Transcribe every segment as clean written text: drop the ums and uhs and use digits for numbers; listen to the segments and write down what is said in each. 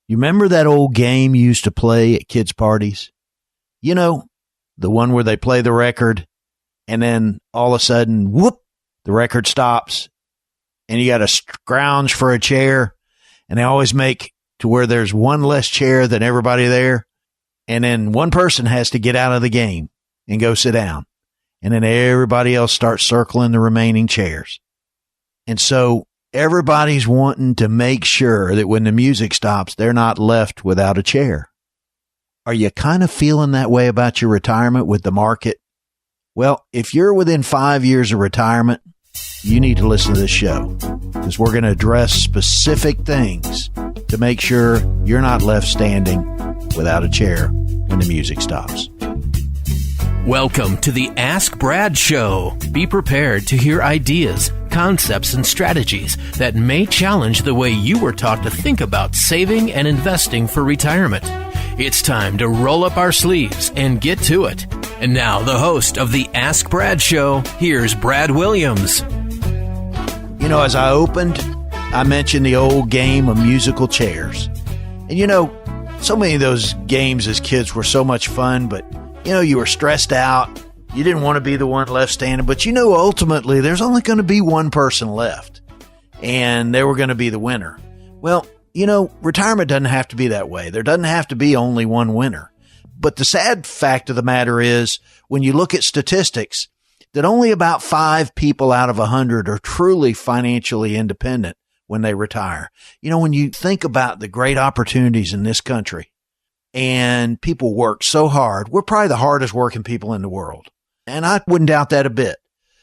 You remember that old game you used to play at kids' parties? You know, the one where they play the record and then all of a sudden, whoop, the record stops and you got to scrounge for a chair, and they always make to where there's one less chair than everybody there. And then one person has to get out of the game and go sit down. And then everybody else starts circling the remaining chairs. And so everybody's wanting to make sure that when the music stops, they're not left without a chair. Are you kind of feeling that way about your retirement with the market? Well, if you're within 5 years of retirement, you need to listen to this show, because we're going to address specific things to make sure you're not left standing without a chair when the music stops. Welcome to the Ask Brad Show. Be prepared to hear ideas, concepts, and strategies that may challenge the way you were taught to think about saving and investing for retirement. It's time to roll up our sleeves and get to it. And now, the host of the Ask Brad Show, here's Brad Williams. You know, as I opened, I mentioned the old game of musical chairs. And you know, so many of those games as kids were so much fun, but you know, you were stressed out. You didn't want to be the one left standing, but you know, ultimately there's only going to be one person left, and they were going to be the winner. Well, you know, retirement doesn't have to be that way. There doesn't have to be only one winner. But the sad fact of the matter is, when you look at statistics, that only about 5 people out of 100 are truly financially independent when they retire. You know, when you think about the great opportunities in this country, and people work so hard, we're probably the hardest working people in the world. And I wouldn't doubt that a bit.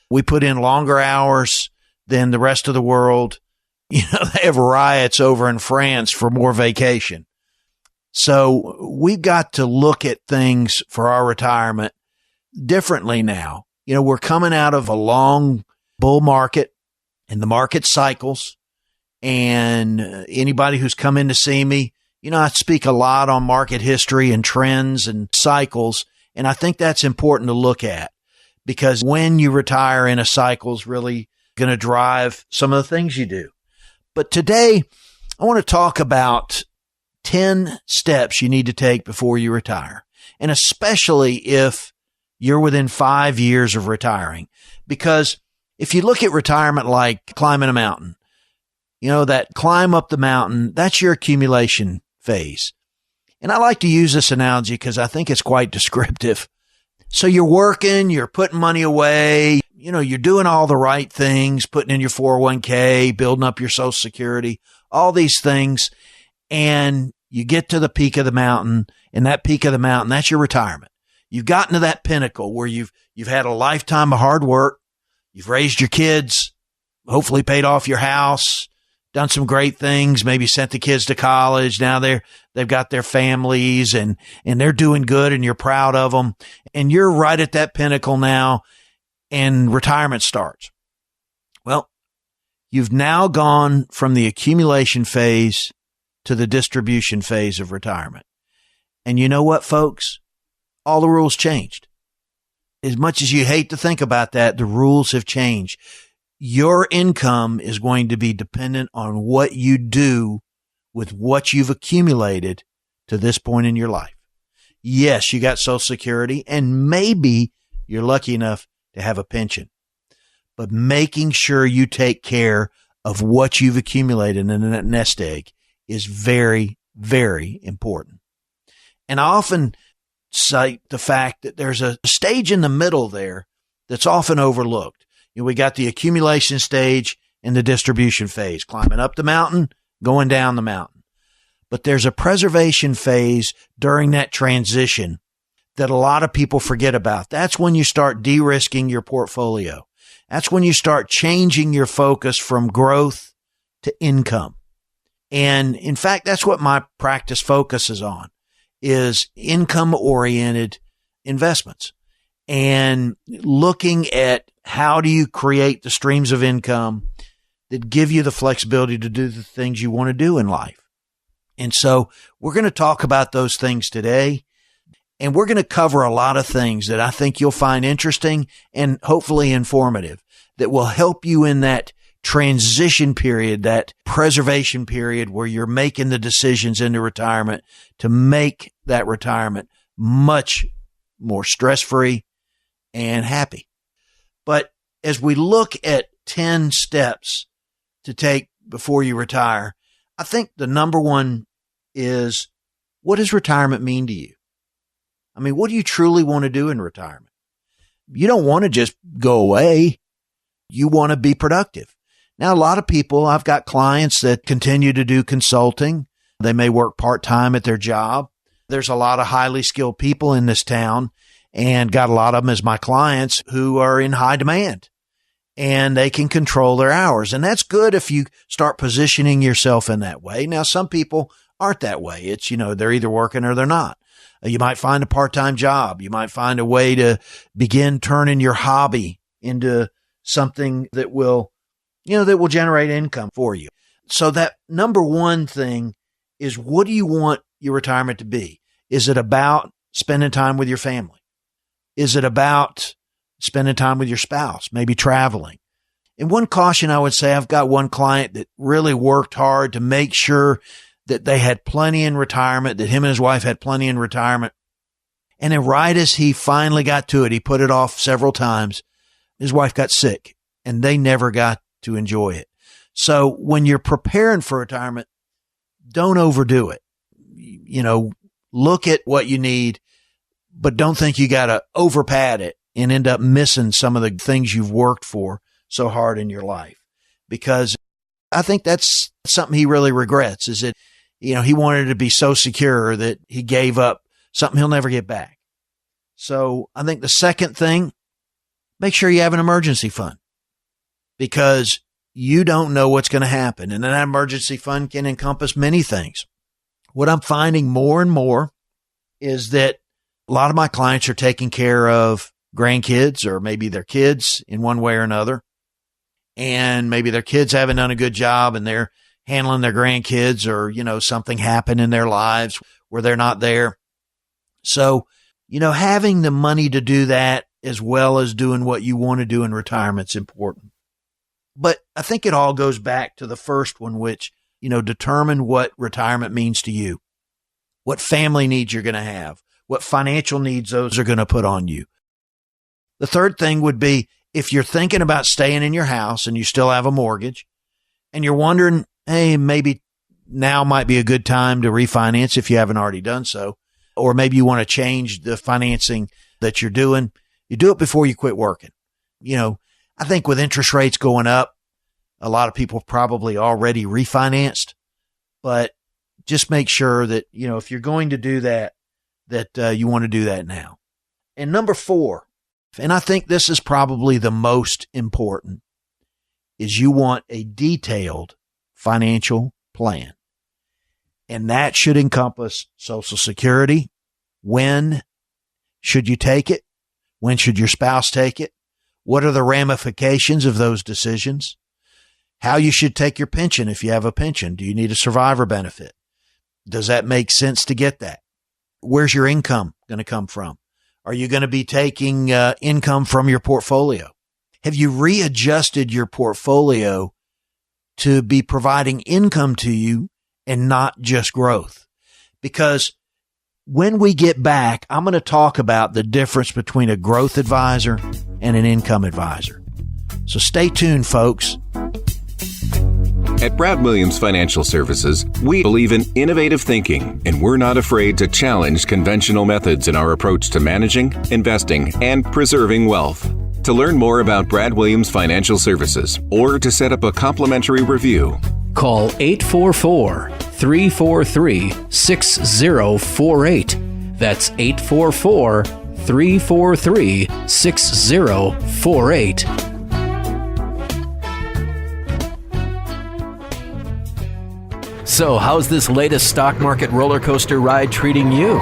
We put in longer hours than the rest of the world. You know, they have riots over in France for more vacation. So we've got to look at things for our retirement differently now. You know, we're coming out of a long bull market, and the market cycles. And anybody who's come in to see me, you know, I speak a lot on market history and trends and cycles. And I think that's important to look at, because when you retire in a cycle is really going to drive some of the things you do. But today I want to talk about 10 steps you need to take before you retire. And especially if you're within 5 years of retiring, because if you look at retirement like climbing a mountain, you know, that climb up the mountain, that's your accumulation phase. And I like to use this analogy because I think it's quite descriptive. So you're working, you're putting money away, you know, you're doing all the right things, putting in your 401k, building up your Social Security, all these things. And you get to the peak of the mountain, and that peak of the mountain, that's your retirement. You've gotten to that pinnacle where you've had a lifetime of hard work. You've raised your kids, hopefully paid off your house, done some great things, maybe sent the kids to college. Now they've got their families and they're doing good, and you're proud of them. And you're right at that pinnacle now, and retirement starts. Well, you've now gone from the accumulation phase to the distribution phase of retirement. And you know what, folks? All the rules changed. As much as you hate to think about that, the rules have changed. Your income is going to be dependent on what you do with what you've accumulated to this point in your life. Yes, you got Social Security, and maybe you're lucky enough to have a pension, but making sure you take care of what you've accumulated in that nest egg is very, very important. And I often cite the fact that there's a stage in the middle there that's often overlooked. You know, we got the accumulation stage and the distribution phase, climbing up the mountain, going down the mountain. But there's a preservation phase during that transition that a lot of people forget about. That's when you start de-risking your portfolio. That's when you start changing your focus from growth to income. And in fact, that's what my practice focuses on, is income-oriented investments and looking at how do you create the streams of income that give you the flexibility to do the things you want to do in life. And so we're going to talk about those things today, and we're going to cover a lot of things that I think you'll find interesting and hopefully informative that will help you in that transition period, that preservation period where you're making the decisions into retirement to make that retirement much more stress-free and happy. But as we look at 10 steps to take before you retire, I think the number one is, what does retirement mean to you? I mean, what do you truly want to do in retirement? You don't want to just go away. You want to be productive. Now, a lot of people, I've got clients that continue to do consulting. They may work part-time at their job. There's a lot of highly skilled people in this town, and got a lot of them as my clients who are in high demand, and they can control their hours. And that's good if you start positioning yourself in that way. Now, some people aren't that way. It's, they're either working or they're not. You might find a part-time job. You might find a way to begin turning your hobby into something that will generate income for you. So that number one thing is, what do you want your retirement to be? Is it about spending time with your family? Is it about spending time with your spouse, maybe traveling? And one caution I would say, I've got one client that really worked hard to make sure that they had plenty in retirement, that him and his wife had plenty in retirement. And then right as he finally got to it, he put it off several times. His wife got sick and they never got to enjoy it. So when you're preparing for retirement, don't overdo it. Look at what you need, but don't think you got to overpad it and end up missing some of the things you've worked for so hard in your life. Because I think that's something he really regrets, is that, he wanted to be so secure that he gave up something he'll never get back. So I think the second thing, make sure you have an emergency fund, because you don't know what's going to happen. And that emergency fund can encompass many things. What I'm finding more and more is that a lot of my clients are taking care of grandkids, or maybe their kids in one way or another. And maybe their kids haven't done a good job and they're handling their grandkids, or, something happened in their lives where they're not there. So, having the money to do that as well as doing what you want to do in retirement is important. But I think it all goes back to the first one, which, determine what retirement means to you, what family needs you're going to have, what financial needs those are going to put on you. The third thing would be, if you're thinking about staying in your house and you still have a mortgage and you're wondering, hey, maybe now might be a good time to refinance if you haven't already done so, or maybe you want to change the financing that you're doing, you do it before you quit working. I think with interest rates going up, a lot of people probably already refinanced, but just make sure that, if you're going to do that, that you want to do that now. And number 4, and I think this is probably the most important, is you want a detailed financial plan. And that should encompass Social Security. When should you take it? When should your spouse take it? What are the ramifications of those decisions? How you should take your pension if you have a pension. Do you need a survivor benefit? Does that make sense to get that? Where's your income going to come from? Are you going to be taking income from your portfolio? Have you readjusted your portfolio to be providing income to you and not just growth? Because when we get back, I'm going to talk about the difference between a growth advisor and an income advisor. So stay tuned, folks. At Brad Williams Financial Services, we believe in innovative thinking, and we're not afraid to challenge conventional methods in our approach to managing, investing, and preserving wealth. To learn more about Brad Williams Financial Services or to set up a complimentary review, call 844-343-6048. That's 844-343-6048. So, how's this latest stock market roller coaster ride treating you?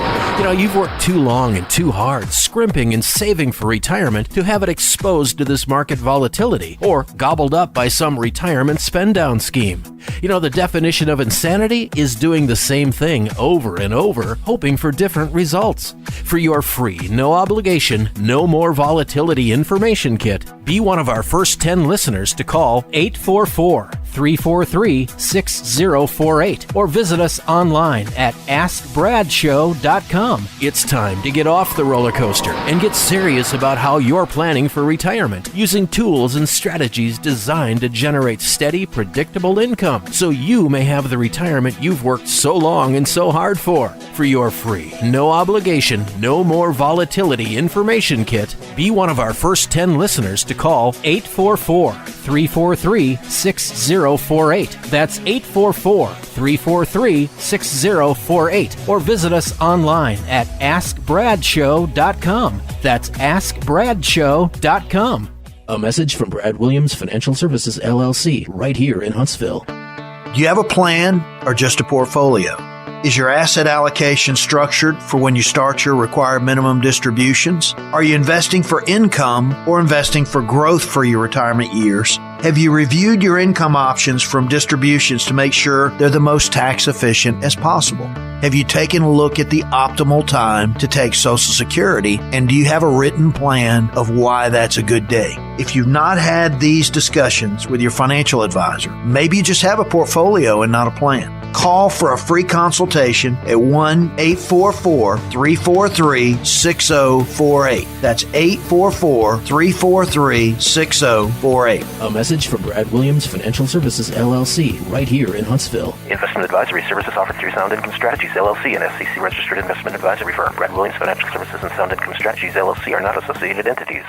You've worked too long and too hard, scrimping and saving for retirement, to have it exposed to this market volatility or gobbled up by some retirement spend-down scheme. You know, the definition of insanity is doing the same thing over and over, hoping for different results. For your free, no obligation, no more volatility information kit, be one of our first 10 listeners to call 844-343-6048 or visit us online at AskBradShow.com. It's time to get off the roller coaster and get serious about how you're planning for retirement using tools and strategies designed to generate steady, predictable income so you may have the retirement you've worked so long and so hard for. For your free, no obligation, no more volatility information kit, be one of our first 10 listeners to call 844-343-6048. That's 844-343-6048. Or visit us online at AskBradShow.com. That's AskBradShow.com. A message from Brad Williams Financial Services, LLC, right here in Huntsville. Do you have a plan or just a portfolio? Is your asset allocation structured for when you start your required minimum distributions? Are you investing for income or investing for growth for your retirement years? Have you reviewed your income options from distributions to make sure they're the most tax efficient as possible? Have you taken a look at the optimal time to take Social Security, and do you have a written plan of why that's a good day? If you've not had these discussions with your financial advisor, maybe you just have a portfolio and not a plan. Call for a free consultation at 1-844-343-6048. That's 844-343-6048. A message from Brad Williams Financial Services, LLC, right here in Huntsville. Investment advisory services offered through Sound Income Strategies, LLC, an SEC-registered investment advisory firm. Brad Williams Financial Services and Sound Income Strategies, LLC, are not associated entities.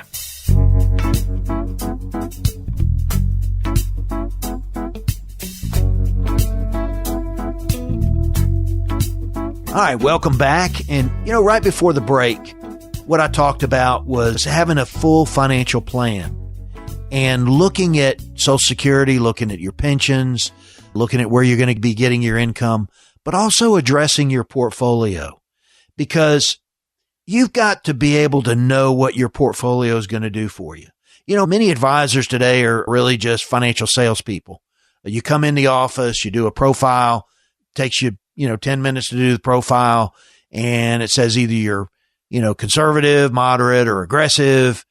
All right, welcome back. And, right before the break, what I talked about was having a full financial plan and looking at Social Security, looking at your pensions, looking at where you're going to be getting your income, but also addressing your portfolio, because you've got to be able to know what your portfolio is going to do for you. Many advisors today are really just financial salespeople. You come in the office, you do a profile, takes you 10 minutes to do the profile, and it says either you're, conservative, moderate, or aggressive.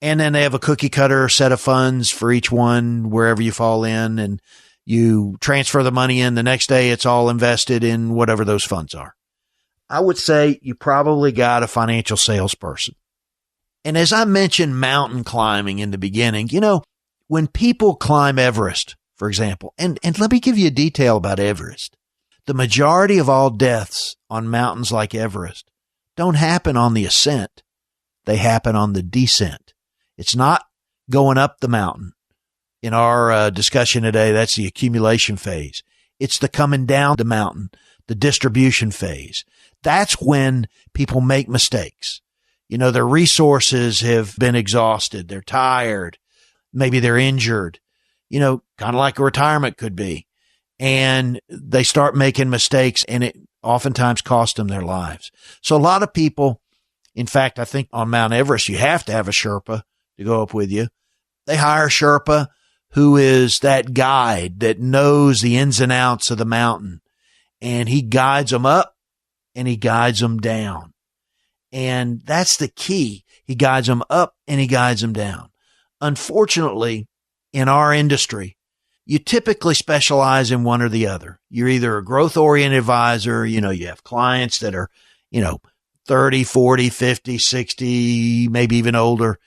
And then they have a cookie cutter set of funds for each one, wherever you fall in, and you transfer the money in. The next day, it's all invested in whatever those funds are. I would say you probably got a financial salesperson. And as I mentioned mountain climbing in the beginning, when people climb Everest, for example, and let me give you a detail about Everest. The majority of all deaths on mountains like Everest don't happen on the ascent. They happen on the descent. It's not going up the mountain. In our discussion today, that's the accumulation phase. It's the coming down the mountain, the distribution phase. That's when people make mistakes. Their resources have been exhausted. They're tired. Maybe they're injured. Kind of like a retirement could be. And they start making mistakes, and it oftentimes costs them their lives. So a lot of people, in fact, I think on Mount Everest, you have to have a Sherpa to go up with you. They hire a Sherpa who is that guide that knows the ins and outs of the mountain, and he guides them up and he guides them down. And that's the key. He guides them up and he guides them down. Unfortunately, in our industry, you typically specialize in one or the other. You're either a growth-oriented advisor, you have clients that are, 30, 40, 50, 60, maybe even older.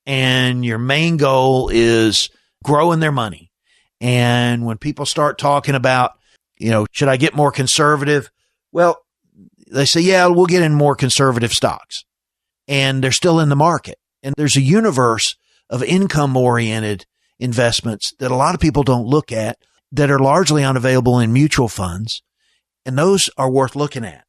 And your main goal is growing their money. And when people start talking about, should I get more conservative? Well, they say, yeah, we'll get in more conservative stocks. And they're still in the market. And there's a universe of income-oriented investments that a lot of people don't look at, that are largely unavailable in mutual funds. And those are worth looking at.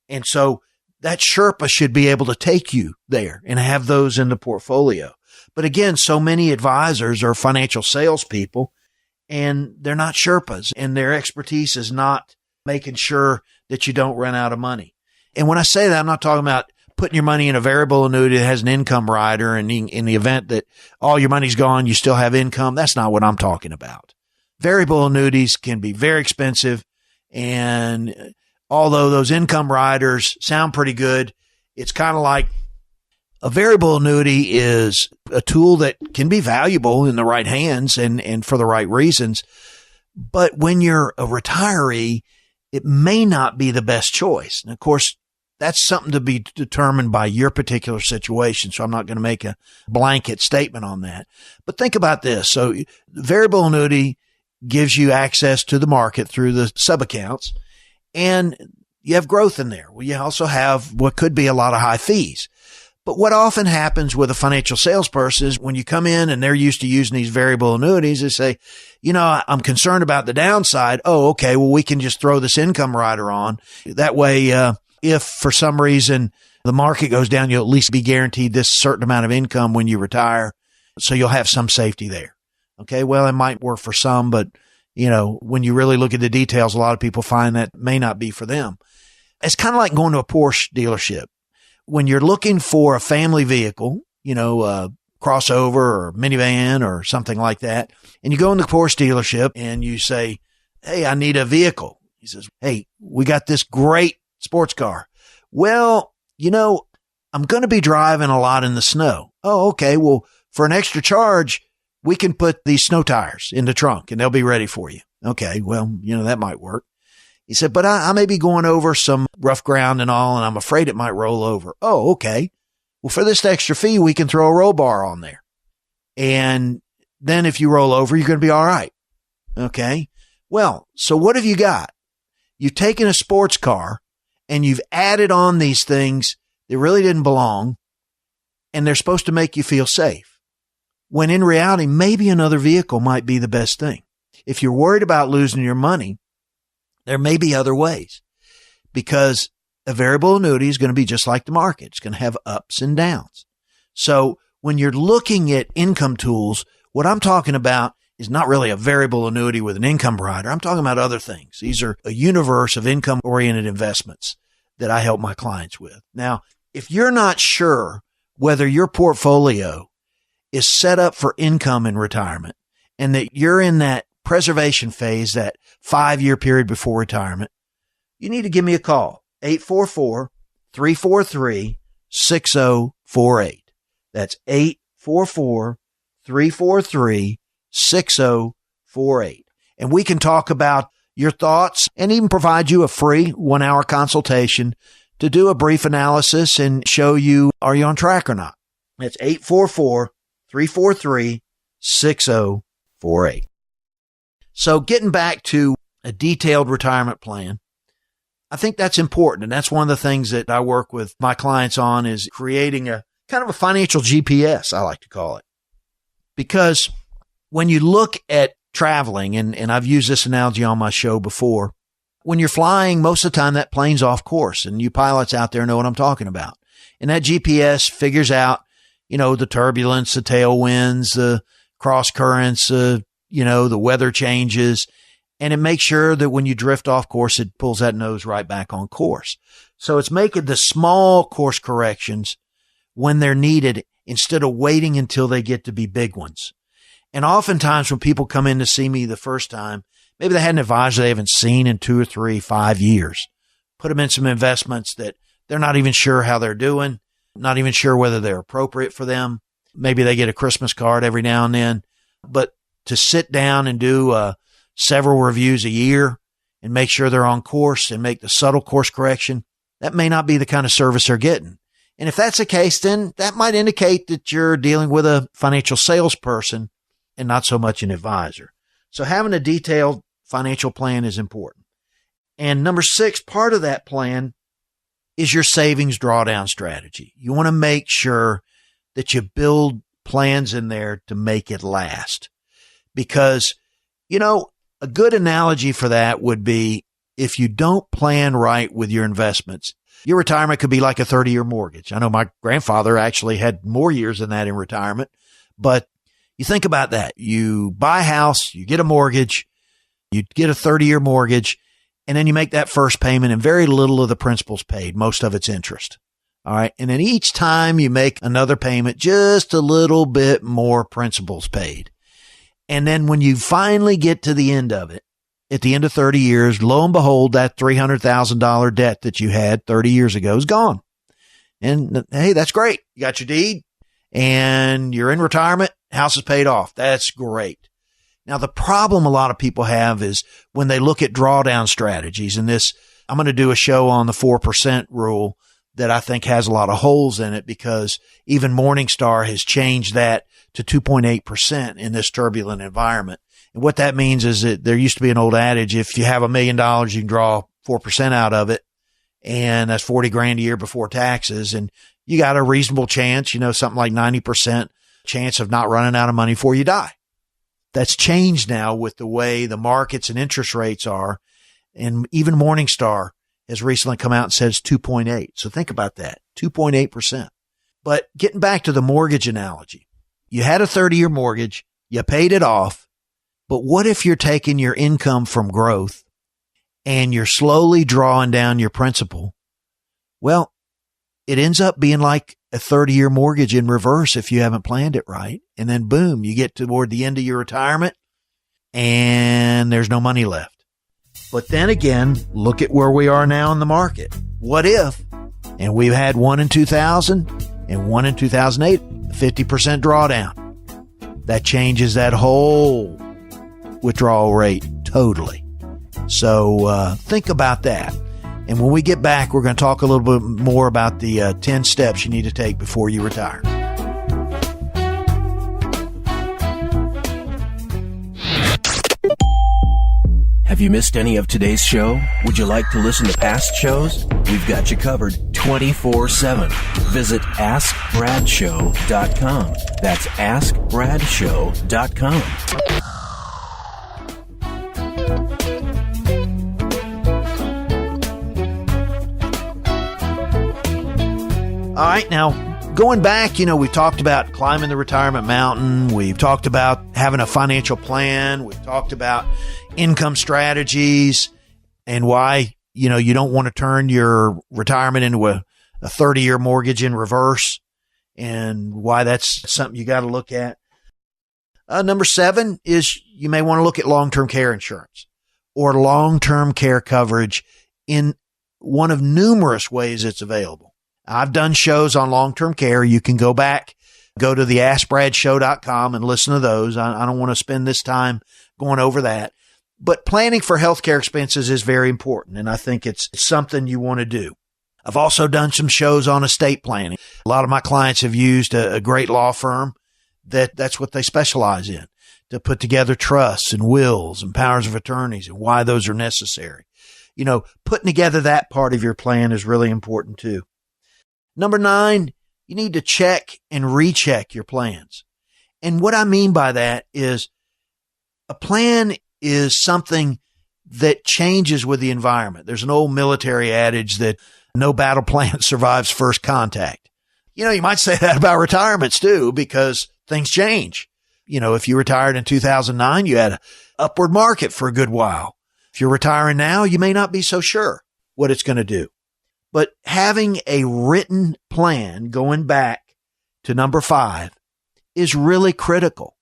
And so that Sherpa should be able to take you there and have those in the portfolio. But again, so many advisors are financial salespeople, and they're not Sherpas, and their expertise is not making sure that you don't run out of money. And when I say that, I'm not talking about putting your money in a variable annuity that has an income rider, and in the event that all your money's gone, you still have income. That's not what I'm talking about. variable annuities can be very expensive. And although those income riders sound pretty good, it's kind of like a variable annuity is a tool that can be valuable in the right hands and for the right reasons. But when you're a retiree, it may not be the best choice. And of course, that's something to be determined by your particular situation. So I'm not going to make a blanket statement on that. But think about this. So variable annuity gives you access to the market through the sub-accounts, and you have growth in there. Well, you also have what could be a lot of high fees. But what often happens with a financial salesperson is when you come in and they're used to using these variable annuities, they say, I'm concerned about the downside. Oh, okay. Well, we can just throw this income rider on. That way, if for some reason the market goes down, you'll at least be guaranteed this certain amount of income when you retire. So you'll have some safety there. Okay. Well, it might work for some, but when you really look at the details, a lot of people find that may not be for them. It's kind of like going to a Porsche dealership. When you're looking for a family vehicle, a crossover or minivan or something like that, and you go in the Porsche dealership and you say, hey, I need a vehicle. He says, hey, we got this great sports car. Well, I'm going to be driving a lot in the snow. Oh, okay. Well, for an extra charge, we can put these snow tires in the trunk and they'll be ready for you. Okay. Well, that might work. He said, but I may be going over some rough ground and all, and I'm afraid it might roll over. Oh, okay. Well, for this extra fee, we can throw a roll bar on there. And then if you roll over, you're going to be all right. Okay. Well, so what have you got? You've taken a sports car and you've added on these things that really didn't belong, and they're supposed to make you feel safe. When in reality, maybe another vehicle might be the best thing. If you're worried about losing your money, there may be other ways, because a variable annuity is going to be just like the market. It's going to have ups and downs. So when you're looking at income tools, what I'm talking about is not really a variable annuity with an income rider. I'm talking about other things. These are a universe of income-oriented investments that I help my clients with. Now, if you're not sure whether your portfolio is set up for income in retirement and that you're in that preservation phase, that 5-year period before retirement, you need to give me a call, 844-343-6048. That's 844-343-6048. And we can talk about your thoughts and even provide you a free 1-hour consultation to do a brief analysis and show you, are you on track or not? That's 844-343-6048. So getting back to a detailed retirement plan, I think that's important. And that's one of the things that I work with my clients on, is creating a kind of a financial GPS, I like to call it. Because when you look at traveling, and I've used this analogy on my show before, when you're flying, most of the time that plane's off course, and you pilots out there know what I'm talking about. And that GPS figures out, the turbulence, the tailwinds, the cross currents, the weather changes, and it makes sure that when you drift off course, it pulls that nose right back on course. So it's making the small course corrections when they're needed instead of waiting until they get to be big ones. And oftentimes when people come in to see me the first time, maybe they had an advisor they haven't seen in 2 or 3, 5 years. Put them in some investments that they're not even sure how they're doing, not even sure whether they're appropriate for them. Maybe they get a Christmas card every now and then, but to sit down and do several reviews a year and make sure they're on course and make the subtle course correction, that may not be the kind of service they're getting. And if that's the case, then that might indicate that you're dealing with a financial salesperson and not so much an advisor. So having a detailed financial plan is important. And number 6, part of that plan is your savings drawdown strategy. You want to make sure that you build plans in there to make it last. Because, a good analogy for that would be, if you don't plan right with your investments, your retirement could be like a 30-year mortgage. I know my grandfather actually had more years than that in retirement, but you think about that. You buy a house, you get a mortgage, you get a 30-year mortgage, and then you make that first payment and very little of the principal's paid. Most of it's interest. All right. And then each time you make another payment, just a little bit more principal's paid. And then when you finally get to the end of it, at the end of 30 years, lo and behold, that $300,000 debt that you had 30 years ago is gone. And hey, that's great. You got your deed and you're in retirement. House is paid off. That's great. Now, the problem a lot of people have is when they look at drawdown strategies, and this, I'm going to do a show on the 4% rule that I think has a lot of holes in it, because even Morningstar has changed that to 2.8% in this turbulent environment. And what that means is that there used to be an old adage, if you have $1 million, you can draw 4% out of it. And that's 40 grand a year before taxes. And you got a reasonable chance, something like 90% chance of not running out of money before you die. That's changed now with the way the markets and interest rates are. And even Morningstar has recently come out and says 2.8. So think about that, 2.8%. But getting back to the mortgage analogy, you had a 30-year mortgage, you paid it off. But what if you're taking your income from growth and you're slowly drawing down your principal? Well, it ends up being like a 30-year mortgage in reverse if you haven't planned it right. And then boom, you get toward the end of your retirement and there's no money left. But then again, look at where we are now in the market. What if, and we've had one in 2000 and one in 2008, 50% drawdown. That changes that whole withdrawal rate totally. So think about that. And when we get back, we're going to talk a little bit more about the 10 steps you need to take before you retire. Have you missed any of today's show? Would you like to listen to past shows? We've got you covered 24/7. Visit AskBradShow.com. That's AskBradShow.com. All right, now going back, we've talked about climbing the retirement mountain. We've talked about having a financial plan. We've talked about income strategies and why, you don't want to turn your retirement into a 30-year mortgage in reverse, and why that's something you got to look at. Number 7 is you may want to look at long-term care insurance or long-term care coverage in one of numerous ways it's available. I've done shows on long-term care. You can go back, go to the AskBradShow.com and listen to those. I don't want to spend this time going over that. But planning for healthcare expenses is very important, and I think it's something you want to do. I've also done some shows on estate planning. A lot of my clients have used a great law firm that's what they specialize in, to put together trusts and wills and powers of attorneys and why those are necessary. Putting together that part of your plan is really important too. Number 9, you need to check and recheck your plans. And what I mean by that is a plan is something that changes with the environment. There's an old military adage that no battle plan survives first contact. You might say that about retirements too, because things change. If you retired in 2009, you had an upward market for a good while. If you're retiring now, you may not be so sure what it's going to do. But having a written plan, going back to number 5, is really critical.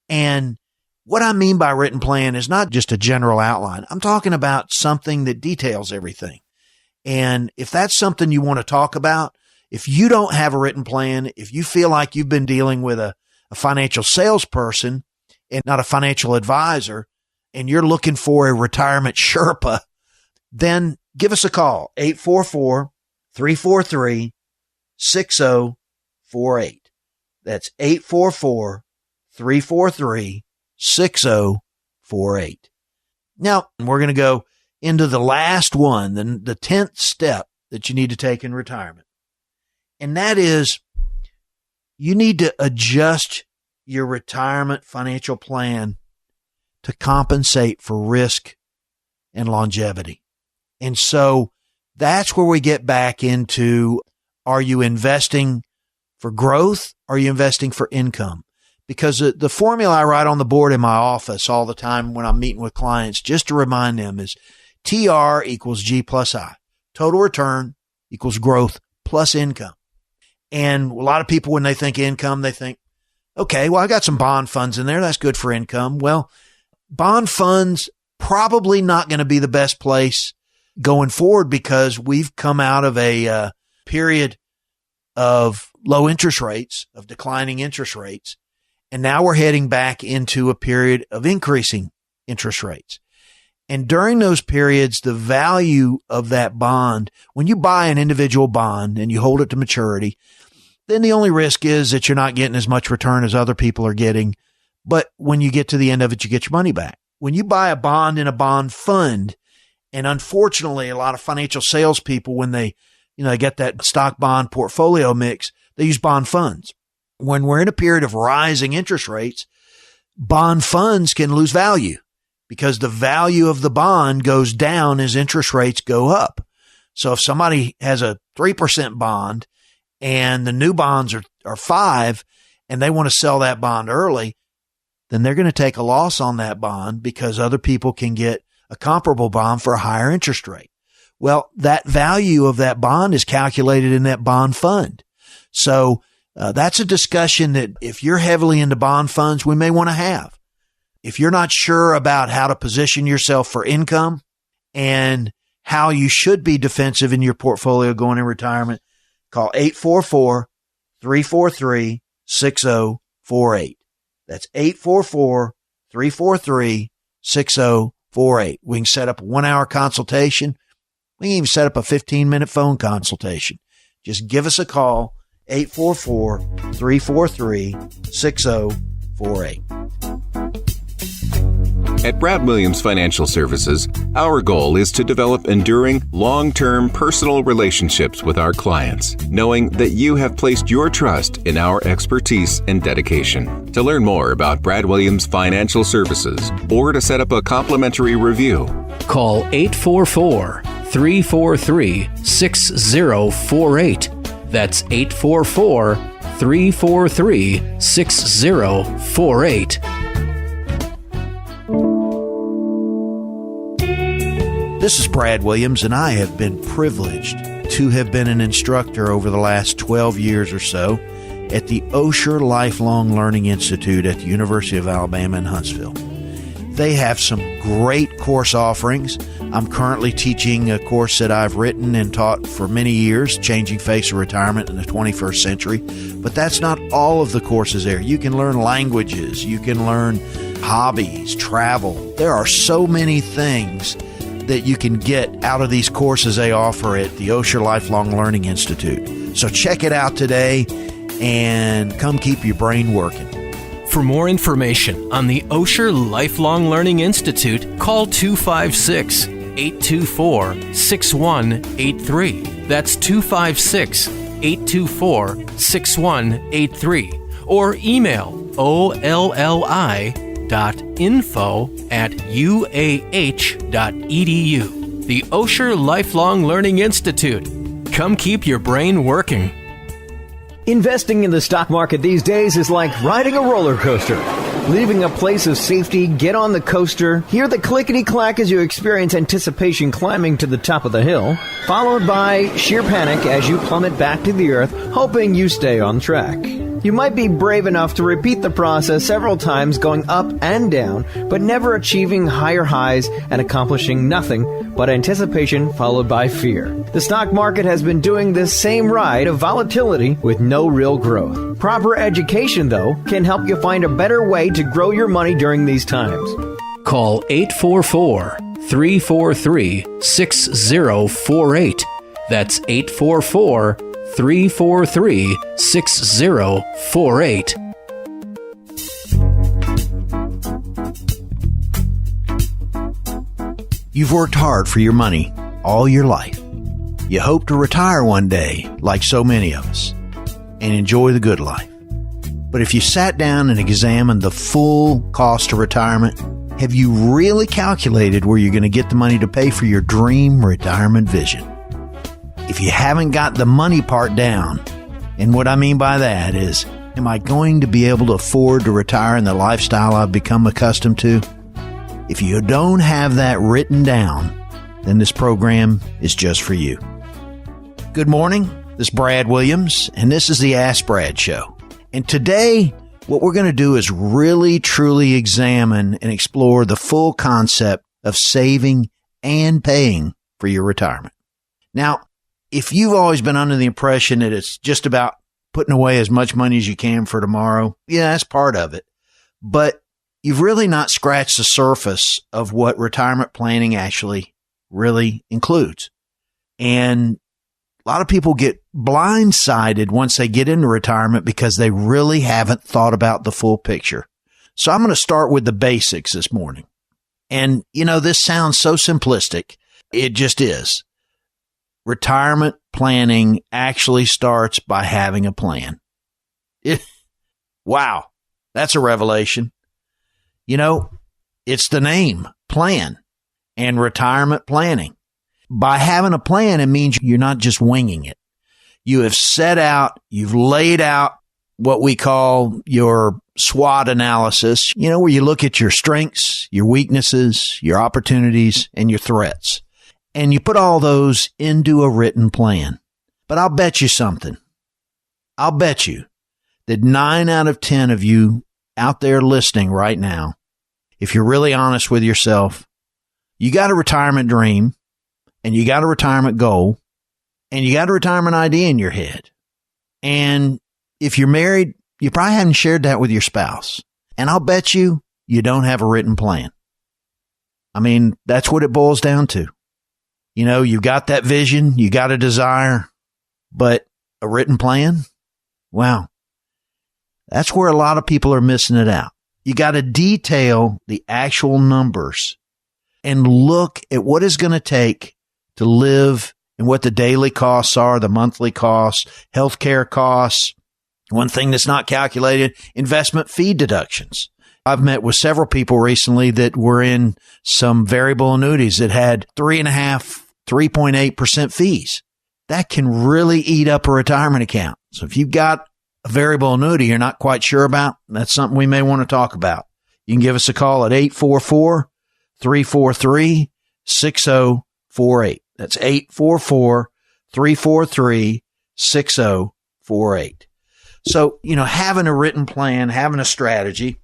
And what I mean by written plan is not just a general outline. I'm talking about something that details everything. And if that's something you want to talk about, if you don't have a written plan, if you feel like you've been dealing with a financial salesperson and not a financial advisor, and you're looking for a retirement Sherpa, then give us a call, 844-343-6048. That's 844-343-6048. Now, we're going to go into the last one, the 10th step that you need to take in retirement. And that is, you need to adjust your retirement financial plan to compensate for risk and longevity. And so that's where we get back into, are you investing for growth? Are you investing for income? Because the formula I write on the board in my office all the time when I'm meeting with clients, just to remind them, is TR equals G plus I. Total return equals growth plus income. And a lot of people, when they think income, they think Okay, well, I got some bond funds in there. That's good for income. Well, bond funds probably not going to be the best place going forward because we've come out of a period of low interest rates, of declining interest rates, and now we're heading back into a period of increasing interest rates. And during those periods, the value of that bond, when you buy an individual bond and you hold it to maturity, then the only risk is that you're not getting as much return as other people are getting. But when you get to the end of it, you get your money back. When you buy a bond in a bond fund, and unfortunately, a lot of financial salespeople, when they get that stock bond portfolio mix, they use bond funds. When we're in a period of rising interest rates, bond funds can lose value because the value of the bond goes down as interest rates go up. So if somebody has a 3% bond and the new bonds are 5 and they want to sell that bond early, then they're going to take a loss on that bond because other people can get a comparable bond for a higher interest rate. Well, that value of that bond is calculated in that bond fund. So that's a discussion that if you're heavily into bond funds, we may want to have. If you're not sure about how to position yourself for income and how you should be defensive in your portfolio going in retirement, call 844-343-6048. That's 844-343-6048. We can set up a 1-hour consultation. We can even set up a 15-minute phone consultation. Just give us a call, 844-343-6048. At Brad Williams Financial Services, our goal is to develop enduring, long-term personal relationships with our clients, knowing that you have placed your trust in our expertise and dedication. To learn more about Brad Williams Financial Services or to set up a complimentary review, call 844-343-6048. That's 844-343-6048. This is Brad Williams, and I have been privileged to have been an instructor over the last 12 years or so at the Osher Lifelong Learning Institute at the University of Alabama in Huntsville. They have some great course offerings. I'm currently teaching a course that I've written and taught for many years, Changing Face of Retirement in the 21st Century. But that's not all of the courses there. You can learn languages. You can learn hobbies, travel. There are so many things that you can get out of these courses they offer at the Osher Lifelong Learning Institute. So check it out today and come keep your brain working. For more information on the Osher Lifelong Learning Institute, call 256-824-6183. That's 256-824-6183. Or email olli.info@uah.edu. The Osher Lifelong Learning Institute. Come keep your brain working. Investing in the stock market these days is like riding a roller coaster. Leaving a place of safety, get on the coaster, hear the clickety-clack as you experience anticipation climbing to the top of the hill, followed by sheer panic as you plummet back to the earth, hoping you stay on track. You might be brave enough to repeat the process several times, going up and down, but never achieving higher highs and accomplishing nothing but anticipation followed by fear. The stock market has been doing this same ride of volatility with no real growth. Proper education, though, can help you find a better way to grow your money during these times. Call 844-343-6048. That's 844-343-6048. You've worked hard for your money all your life. You hope to retire one day, like so many of us, and enjoy the good life. But if you sat down and examined the full cost of retirement, have you really calculated where you're going to get the money to pay for your dream retirement vision? If you haven't got the money part down, and what I mean by that is, am I going to be able to afford to retire in the lifestyle I've become accustomed to? If you don't have that written down, then this program is just for you. Good morning. This is Brad Williams, and this is the Ask Brad Show. And today, what we're going to do is really, truly examine and explore the full concept of saving and paying for your retirement. Now, if you've always been under the impression that it's just about putting away as much money as you can for tomorrow, yeah, that's part of it. But you've really not scratched the surface of what retirement planning actually really includes. And a lot of people get blindsided once they get into retirement because they really haven't thought about the full picture. So I'm going to start with the basics this morning. And, this sounds so simplistic. It just is. Retirement planning actually starts by having a plan. Wow, that's a revelation. It's the name, plan, and retirement planning. By having a plan, it means you're not just winging it. You have set out, you've laid out what we call your SWOT analysis, where you look at your strengths, your weaknesses, your opportunities, and your threats. And you put all those into a written plan. But I'll bet you something. I'll bet you that 9 out of 10 of you out there listening right now, if you're really honest with yourself, you got a retirement dream, and you got a retirement goal, and you got a retirement idea in your head. And if you're married, you probably haven't shared that with your spouse. And I'll bet you don't have a written plan. I mean, that's what it boils down to. You've got that vision, you got a desire, but a written plan? Wow. That's where a lot of people are missing it out. You got to detail the actual numbers and look at what it's going to take to live and what the daily costs are, the monthly costs, healthcare costs. One thing that's not calculated, investment fee deductions. I've met with several people recently that were in some variable annuities that had 3.8% fees. That can really eat up a retirement account. So if you've got a variable annuity you're not quite sure about, that's something we may want to talk about. You can give us a call at 844-343-6048. That's 844-343-6048. So, having a written plan, having a strategy,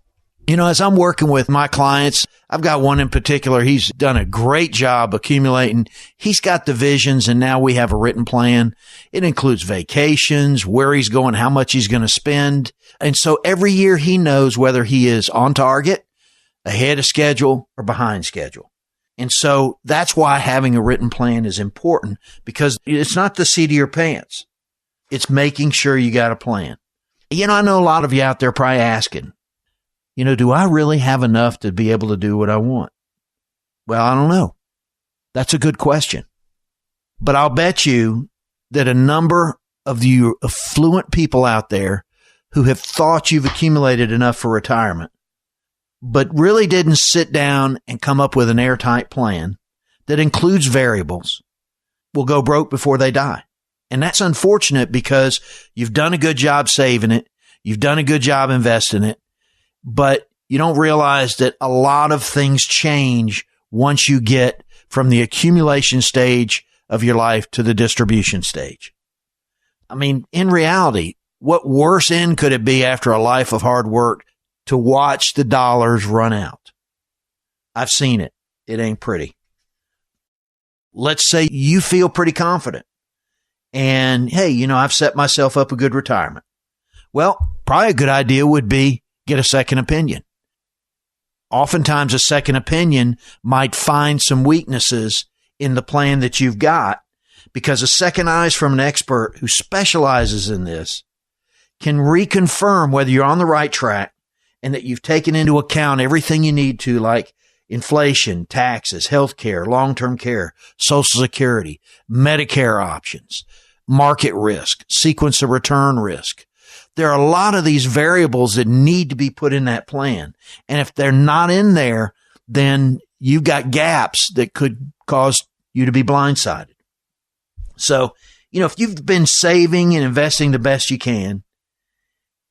as I'm working with my clients, I've got one in particular. He's done a great job accumulating. He's got the visions, and now we have a written plan. It includes vacations, where he's going, how much he's going to spend. And so every year he knows whether he is on target, ahead of schedule, or behind schedule. And so that's why having a written plan is important, because it's not the seat of your pants. It's making sure you got a plan. I know a lot of you out there probably asking, do I really have enough to be able to do what I want? Well, I don't know. That's a good question. But I'll bet you that a number of you affluent people out there who have thought you've accumulated enough for retirement, but really didn't sit down and come up with an airtight plan that includes variables, will go broke before they die. And that's unfortunate because you've done a good job saving it. You've done a good job investing it. But you don't realize that a lot of things change once you get from the accumulation stage of your life to the distribution stage. I mean, in reality, what worse end could it be after a life of hard work to watch the dollars run out? I've seen it. It ain't pretty. Let's say you feel pretty confident. And, hey, I've set myself up a good retirement. Well, probably a good idea would be get a second opinion. Oftentimes, a second opinion might find some weaknesses in the plan that you've got, because a second eyes from an expert who specializes in this can reconfirm whether you're on the right track and that you've taken into account everything you need to, like inflation, taxes, healthcare, long-term care, Social Security, Medicare options, market risk, sequence of return risk. There are a lot of these variables that need to be put in that plan. And if they're not in there, then you've got gaps that could cause you to be blindsided. So, if you've been saving and investing the best you can,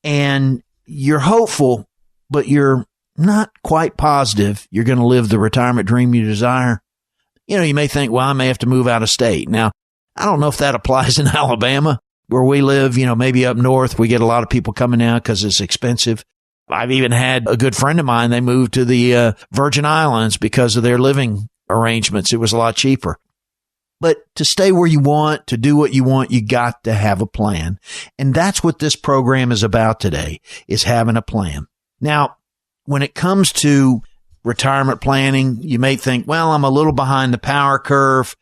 and you're hopeful, but you're not quite positive you're going to live the retirement dream you desire, you may think, well, I may have to move out of state. Now, I don't know if that applies in Alabama where we live. Maybe up north we get a lot of people coming out because it's expensive. I've even had a good friend of mine, they moved to the Virgin Islands because of their living arrangements. It was a lot cheaper. But to stay where you want, to do what you want, you got to have a plan. And that's what this program is about today, is having a plan. Now, when it comes to retirement planning, you may think, well, I'm a little behind the power curve.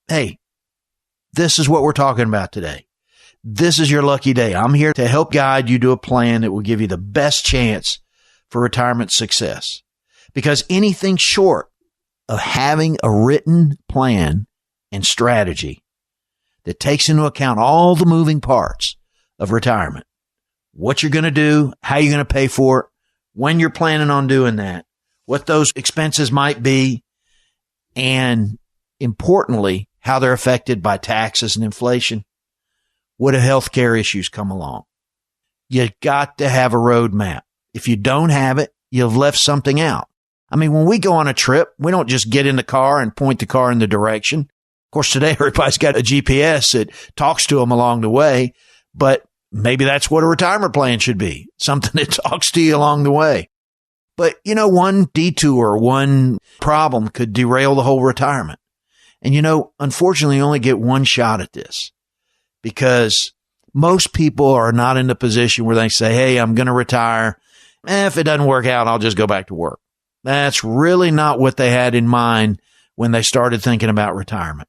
Hey, this is what we're talking about today. This is your lucky day. I'm here to help guide you to a plan that will give you the best chance for retirement success. Because anything short of having a written plan and strategy that takes into account all the moving parts of retirement, what you're going to do, how you're going to pay for it, when you're planning on doing that, what those expenses might be, and importantly, how they're affected by taxes and inflation. What if healthcare issues come along? You got to have a roadmap. If you don't have it, you've left something out. I mean, when we go on a trip, we don't just get in the car and point the car in the direction. Of course, today everybody's got a GPS that talks to them along the way, but maybe that's what a retirement plan should be, something that talks to you along the way. But, you know, one detour, one problem could derail the whole retirement. And, you know, unfortunately, you only get one shot at this because most people are not in the position where they say, hey, I'm going to retire. If it doesn't work out, I'll just go back to work. That's really not what they had in mind when they started thinking about retirement.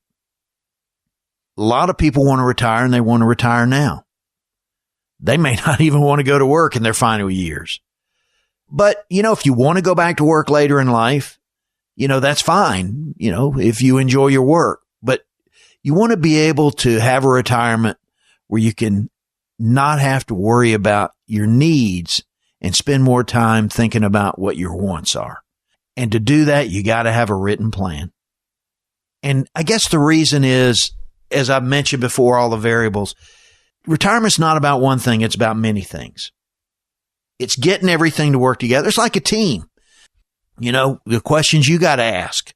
A lot of people want to retire and they want to retire now. They may not even want to go to work in their final years. But, you know, if you want to go back to work later in life, you know, that's fine, you know, if you enjoy your work. But you want to be able to have a retirement where you can not have to worry about your needs and spend more time thinking about what your wants are. And to do that, you got to have a written plan. And I guess the reason is, as I've mentioned before, all the variables, retirement's not about one thing. It's about many things. It's getting everything to work together. It's like a team. You know, the questions you got to ask,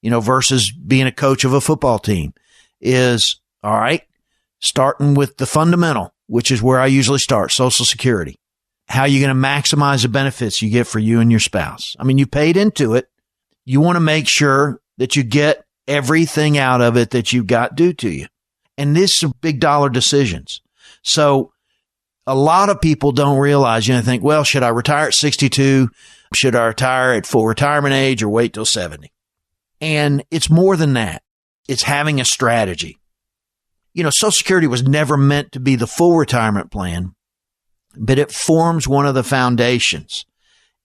you know, versus being a coach of a football team is, all right, starting with the fundamental, which is where I usually start, Social Security. How are you going to maximize the benefits you get for you and your spouse? I mean, you paid into it. You want to make sure that you get everything out of it that you got due to you. And this is big dollar decisions. So a lot of people don't realize, you know, think, well, should I retire at 62? Should I retire at full retirement age or wait till 70? And it's more than that. It's having a strategy. You know, Social Security was never meant to be the full retirement plan, but it forms one of the foundations.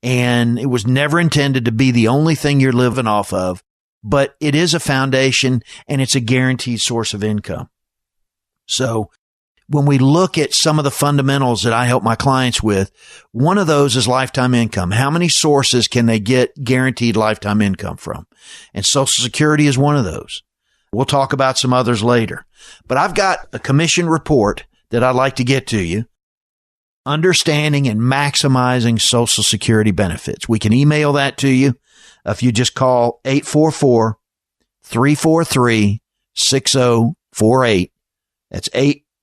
And it was never intended to be the only thing you're living off of, but it is a foundation and it's a guaranteed source of income. So when we look at some of the fundamentals that I help my clients with, one of those is lifetime income. How many sources can they get guaranteed lifetime income from? And Social Security is one of those. We'll talk about some others later. But I've got a commission report that I'd like to get to you. Understanding and maximizing Social Security benefits. We can email that to you if you just call 844-343-6048. That's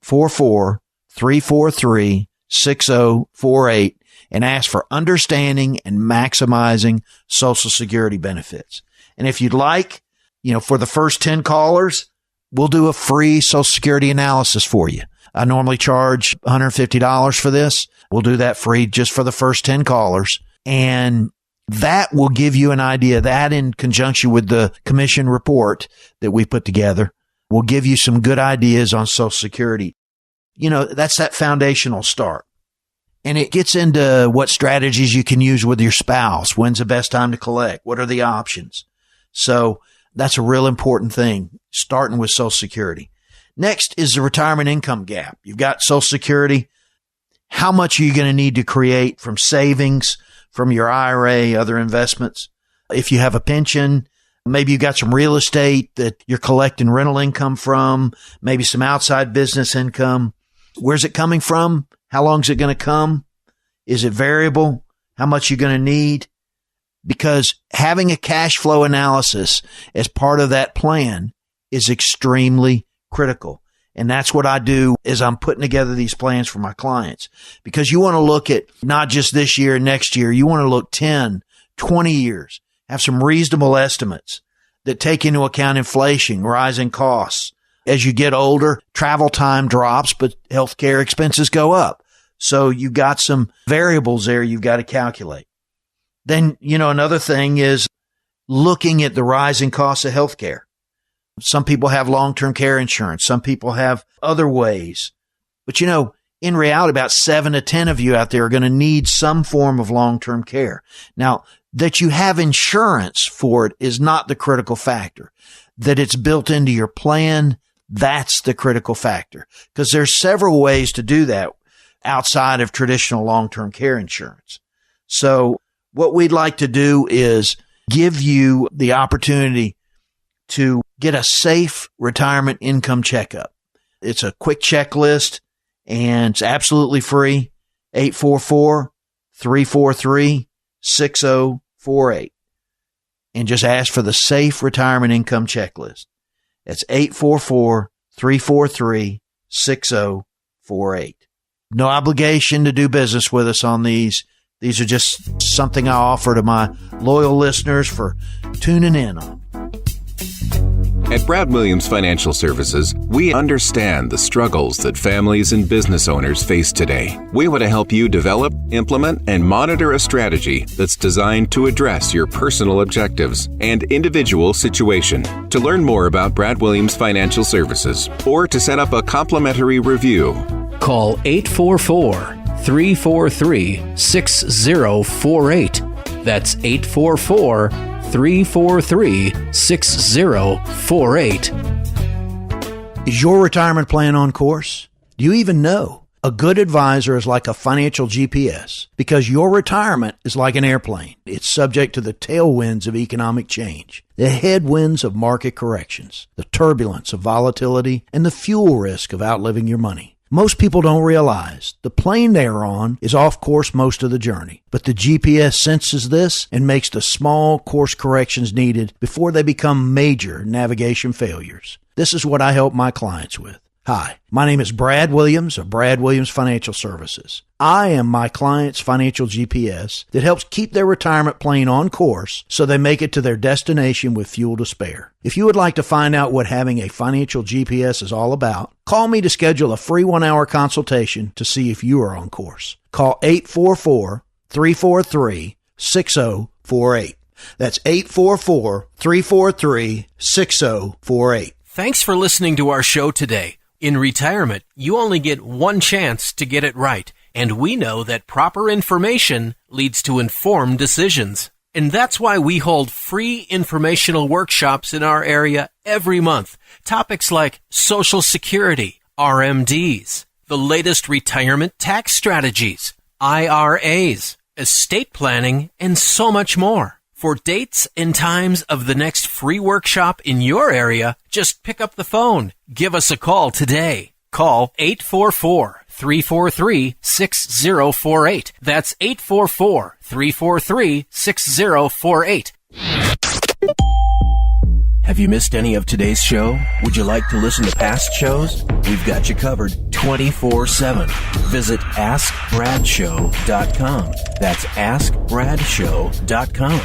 844-343-6048 and ask for understanding and maximizing Social Security benefits. And if you'd like, you know, for the first 10 callers, we'll do a free Social Security analysis for you. I normally charge $150 for this. We'll do that free just for the first 10 callers. And that will give you an idea. That in conjunction with the commission report that we put together will give you some good ideas on Social Security. You know, that's that foundational start. And it gets into what strategies you can use with your spouse. When's the best time to collect? What are the options? So that's a real important thing, starting with Social Security. Next is the retirement income gap. You've got Social Security. How much are you going to need to create from savings, from your IRA, other investments? If you have a pension, maybe you got some real estate that you're collecting rental income from, maybe some outside business income. Where's it coming from? How long is it going to come? Is it variable? How much you're going to need? Because having a cash flow analysis as part of that plan is extremely critical. And that's what I do as I'm putting together these plans for my clients, because you want to look at not just this year and next year. You want to look 10, 20 years, have some reasonable estimates that take into account inflation, rising costs. As you get older, travel time drops, but healthcare expenses go up. So you got some variables there you've got to calculate. Then, another thing is looking at the rising costs of healthcare. Some people have long-term care insurance. Some people have other ways. But, in reality, about 7 to 10 of you out there are going to need some form of long-term care. Now, that you have insurance for it is not the critical factor. That it's built into your plan, that's the critical factor. Because there's several ways to do that outside of traditional long-term care insurance. So what we'd like to do is give you the opportunity to get a safe retirement income checkup. It's a quick checklist and it's absolutely free. 844-343-6048. And just ask for the safe retirement income checklist. That's 844-343-6048. No obligation to do business with us on these. These are just something I offer to my loyal listeners for tuning in on. At Brad Williams Financial Services, we understand the struggles that families and business owners face today. We want to help you develop, implement, and monitor a strategy that's designed to address your personal objectives and individual situation. To learn more about Brad Williams Financial Services or to set up a complimentary review, call 844-343-6048. That's 844-343-6048. Is your retirement plan on course? Do you even know? A good advisor is like a financial GPS, because your retirement is like an airplane. It's subject to the tailwinds of economic change, the headwinds of market corrections, the turbulence of volatility, and the fuel risk of outliving your money. Most people don't realize the plane they are on is off course most of the journey, but the GPS senses this and makes the small course corrections needed before they become major navigation failures. This is what I help my clients with. Hi, my name is Brad Williams of Brad Williams Financial Services. I am my client's financial GPS that helps keep their retirement plane on course so they make it to their destination with fuel to spare. If you would like to find out what having a financial GPS is all about, call me to schedule a free 1-hour consultation to see if you are on course. Call 844-343-6048. That's 844-343-6048. Thanks for listening to our show today. In retirement, you only get one chance to get it right, and we know that proper information leads to informed decisions. And that's why we hold free informational workshops in our area every month. Topics like Social Security, RMDs, the latest retirement tax strategies, IRAs, estate planning, and so much more. For dates and times of the next free workshop in your area, just pick up the phone. Give us a call today. Call 844-343-6048. That's 844-343-6048. Have you missed any of today's show? Would you like to listen to past shows? We've got you covered 24/7. Visit AskBradShow.com. That's AskBradShow.com.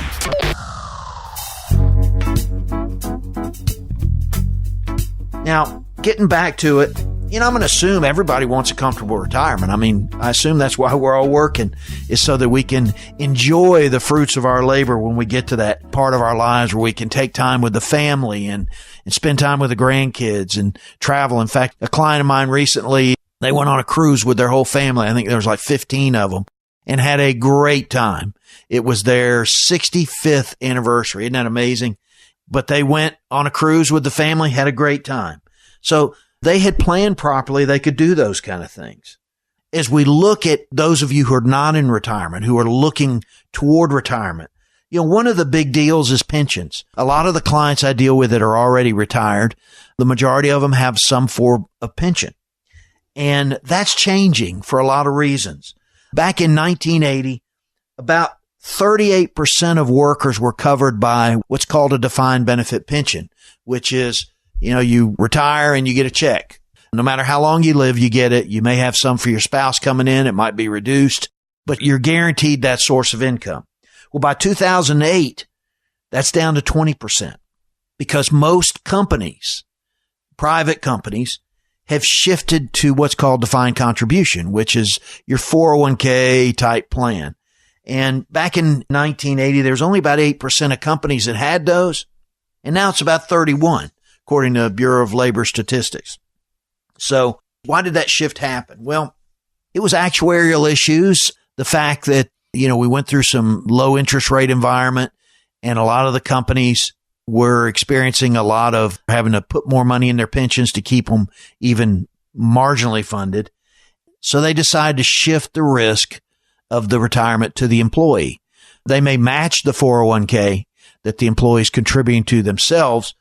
Now, getting back to it, I'm going to assume everybody wants a comfortable retirement. I assume that's why we're all working, is so that we can enjoy the fruits of our labor when we get to that part of our lives where we can take time with the family and spend time with the grandkids and travel. In fact, a client of mine recently, they went on a cruise with their whole family. I think there was like 15 of them, and had a great time. It was their 65th anniversary. Isn't that amazing? But they went on a cruise with the family, had a great time. So they had planned properly. They could do those kind of things. As we look at those of you who are not in retirement, who are looking toward retirement, one of the big deals is pensions. A lot of the clients I deal with that are already retired, the majority of them have some form of pension. And that's changing for a lot of reasons. Back in 1980, about 38% of workers were covered by what's called a defined benefit pension, which is, you retire and you get a check. No matter how long you live, you get it. You may have some for your spouse coming in. It might be reduced, but you're guaranteed that source of income. Well, by 2008, that's down to 20% because most companies, private companies, have shifted to what's called defined contribution, which is your 401k type plan. And back in 1980, there was only about 8% of companies that had those. And now it's about 31, according to Bureau of Labor Statistics. So why did that shift happen? Well, it was actuarial issues. The fact that, we went through some low interest rate environment and a lot of the companies were experiencing a lot of having to put more money in their pensions to keep them even marginally funded. So they decided to shift the risk of the retirement to the employee. They may match the 401k that the employee is contributing to themselves,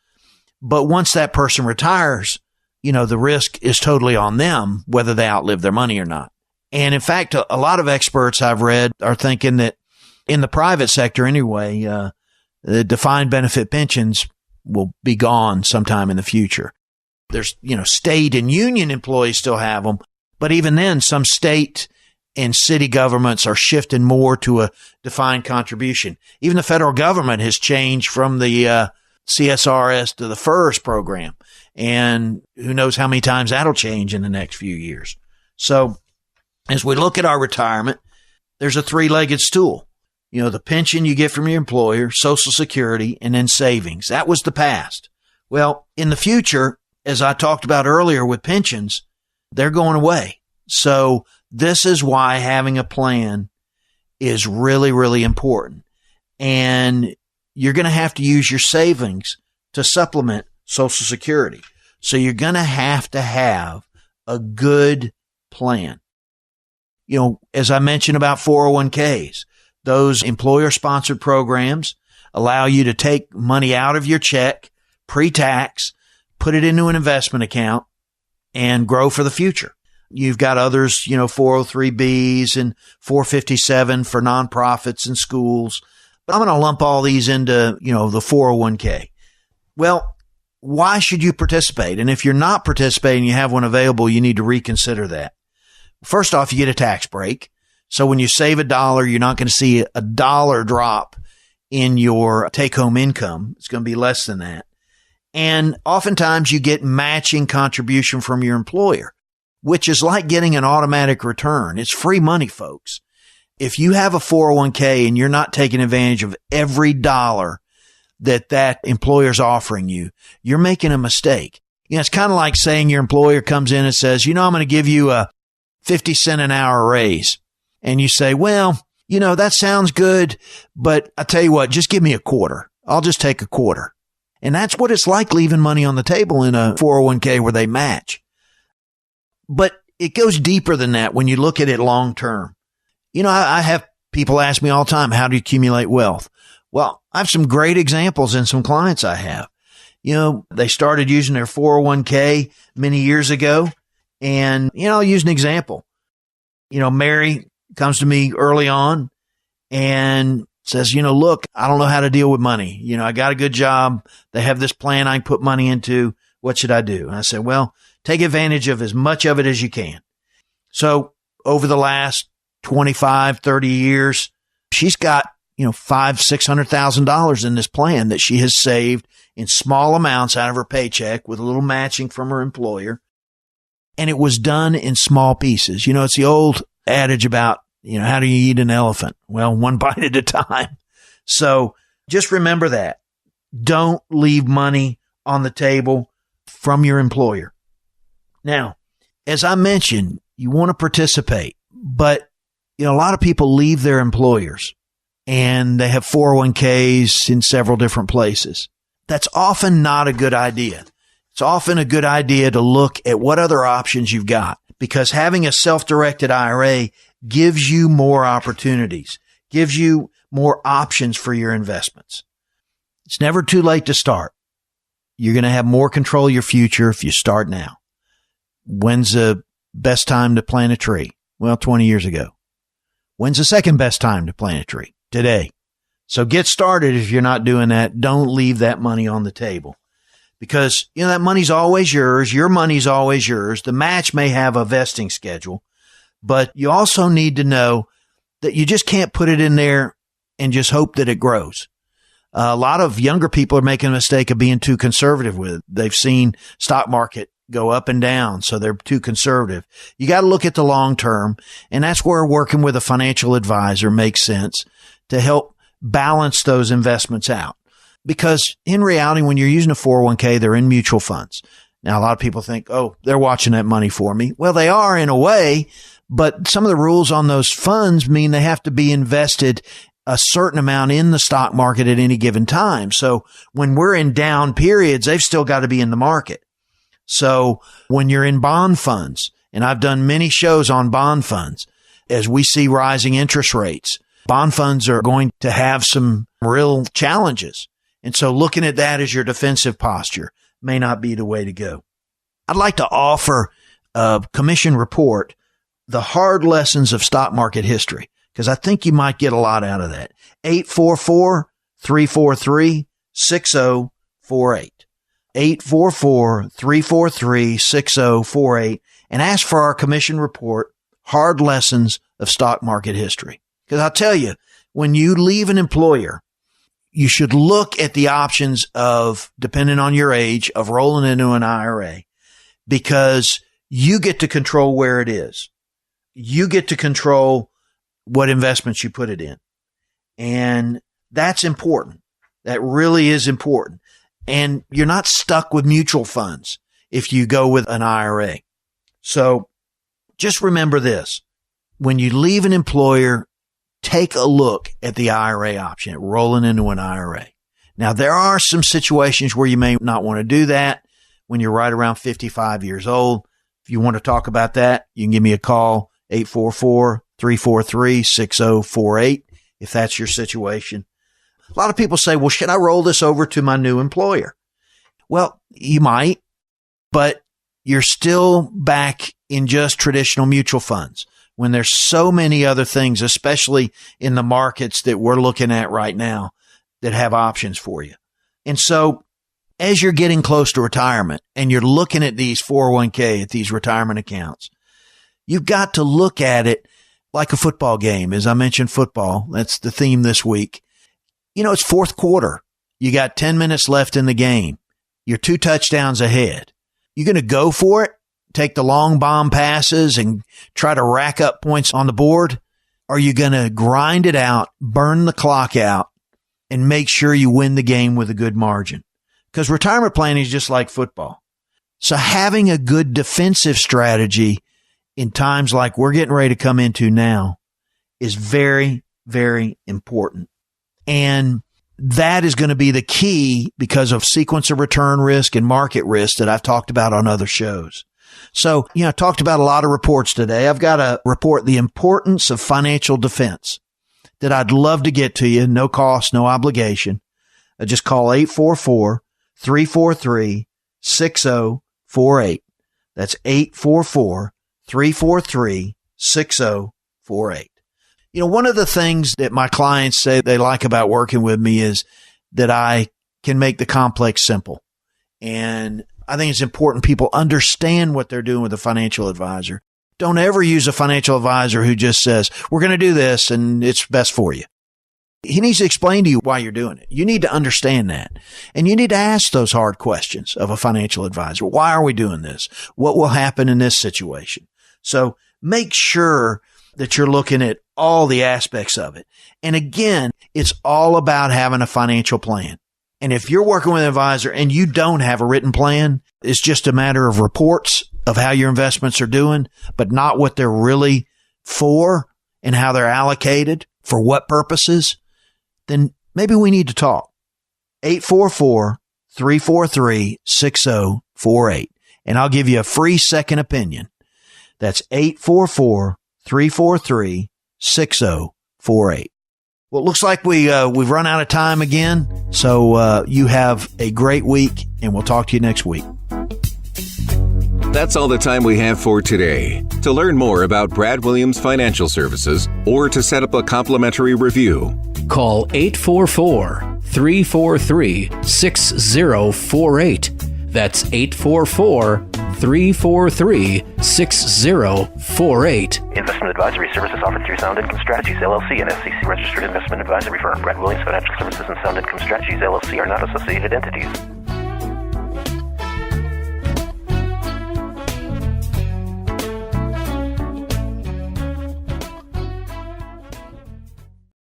but once that person retires, the risk is totally on them, whether they outlive their money or not. And in fact, a lot of experts I've read are thinking that in the private sector anyway, the defined benefit pensions will be gone sometime in the future. There's, state and union employees still have them, but even then, some state and city governments are shifting more to a defined contribution. Even the federal government has changed from the CSRS to the FERS program. And who knows how many times that'll change in the next few years. So as we look at our retirement, there's a three-legged stool. The pension you get from your employer, Social Security, and then savings. That was the past. Well, in the future, as I talked about earlier with pensions, they're going away. So this is why having a plan is really, really important. And you're going to have to use your savings to supplement Social Security. So you're going to have a good plan. As I mentioned about 401ks, those employer-sponsored programs allow you to take money out of your check, pre-tax, put it into an investment account, and grow for the future. You've got others, 403Bs and 457 for nonprofits and schools. But I'm going to lump all these into, the 401k. Well, why should you participate? And if you're not participating, you have one available, you need to reconsider that. First off, you get a tax break. So when you save $1, you're not going to see a dollar drop in your take-home income. It's going to be less than that. And oftentimes you get matching contribution from your employer, which is like getting an automatic return. It's free money, folks. If you have a 401k and you're not taking advantage of every dollar that employer's offering you, you're making a mistake. It's kind of like saying your employer comes in and says, I'm going to give you a 50 cent an hour raise. And you say, well, that sounds good, but I tell you what, just give me a quarter. I'll just take a quarter. And that's what it's like leaving money on the table in a 401k where they match. But it goes deeper than that when you look at it long term. I have people ask me all the time, how do you accumulate wealth? Well, I have some great examples in some clients I have. They started using their 401k many years ago. And, I'll use an example. Mary comes to me early on and says, look, I don't know how to deal with money. I got a good job. They have this plan I can put money into. What should I do? And I said, well, take advantage of as much of it as you can. So over the last 25, 30 years, she's got, $500,000-$600,000 in this plan that she has saved in small amounts out of her paycheck with a little matching from her employer. And it was done in small pieces. It's the old adage about, how do you eat an elephant? Well, one bite at a time. So just remember that. Don't leave money on the table from your employer. Now, as I mentioned, you want to participate, but a lot of people leave their employers and they have 401ks in several different places. That's often not a good idea. It's often a good idea to look at what other options you've got, because having a self-directed IRA gives you more opportunities, gives you more options for your investments. It's never too late to start. You're going to have more control of your future if you start now. When's the best time to plant a tree? Well, 20 years ago. When's the second best time to plant a tree? Today. So get started if you're not doing that. Don't leave that money on the table. because, that money's always yours. Your money's always yours. The match may have a vesting schedule, but you also need to know that you just can't put it in there and just hope that it grows. A lot of younger people are making a mistake of being too conservative with it. They've seen stock market go up and down, so they're too conservative. You got to look at the long term, and that's where working with a financial advisor makes sense to help balance those investments out. Because in reality, when you're using a 401k, they're in mutual funds. Now, a lot of people think, oh, they're watching that money for me. Well, they are in a way, but some of the rules on those funds mean they have to be invested a certain amount in the stock market at any given time. So when we're in down periods, they've still got to be in the market. So when you're in bond funds, and I've done many shows on bond funds, as we see rising interest rates, bond funds are going to have some real challenges. And so looking at that as your defensive posture may not be the way to go. I'd like to offer a commission report, The Hard Lessons of Stock Market History, because I think you might get a lot out of that. 844-343-6048. 844-343-6048, and ask for our commission report, Hard Lessons of Stock Market History. Because I'll tell you, when you leave an employer, you should look at the options of, depending on your age, of rolling into an IRA, because you get to control where it is. You get to control what investments you put it in. And that's important. That really is important. And you're not stuck with mutual funds if you go with an IRA. So just remember this. When you leave an employer, take a look at the IRA option, rolling into an IRA. Now, there are some situations where you may not want to do that when you're right around 55 years old. If you want to talk about that, you can give me a call, 844-343-6048, if that's your situation. A lot of people say, well, should I roll this over to my new employer? Well, you might, but you're still back in just traditional mutual funds when there's so many other things, especially in the markets that we're looking at right now, that have options for you. And so as you're getting close to retirement and you're looking at these 401k, at these retirement accounts, you've got to look at it like a football game. As I mentioned, football, that's the theme this week. It's fourth quarter. You got 10 minutes left in the game. You're 2 touchdowns ahead. You going to go for it? Take the long bomb passes and try to rack up points on the board? Or are you going to grind it out, burn the clock out, and make sure you win the game with a good margin? Because retirement planning is just like football. So having a good defensive strategy in times like we're getting ready to come into now is very, very important. And that is going to be the key because of sequence of return risk and market risk that I've talked about on other shows. So, I talked about a lot of reports today. I've got a report, The Importance of Financial Defense, that I'd love to get to you. No cost, no obligation. Just call 844-343-6048. That's 844-343-6048. One of the things that my clients say they like about working with me is that I can make the complex simple. And I think it's important people understand what they're doing with a financial advisor. Don't ever use a financial advisor who just says, we're going to do this and it's best for you. He needs to explain to you why you're doing it. You need to understand that. And you need to ask those hard questions of a financial advisor. Why are we doing this? What will happen in this situation? So make sure that you're looking at all the aspects of it. And again, it's all about having a financial plan. And if you're working with an advisor and you don't have a written plan, it's just a matter of reports of how your investments are doing, but not what they're really for and how they're allocated for what purposes, then maybe we need to talk. 844-343-6048. And I'll give you a free second opinion. That's 844-343-6048. Well, it looks like we've run out of time again. So you have a great week, and we'll talk to you next week. That's all the time we have for today. To learn more about Brad Williams Financial Services or to set up a complimentary review, call 844-343-6048. That's 844-343-6048. Investment advisory services offered through Sound Income Strategies, LLC, an SEC-registered investment advisory firm. Brad Williams Financial Services and Sound Income Strategies, LLC are not associated entities.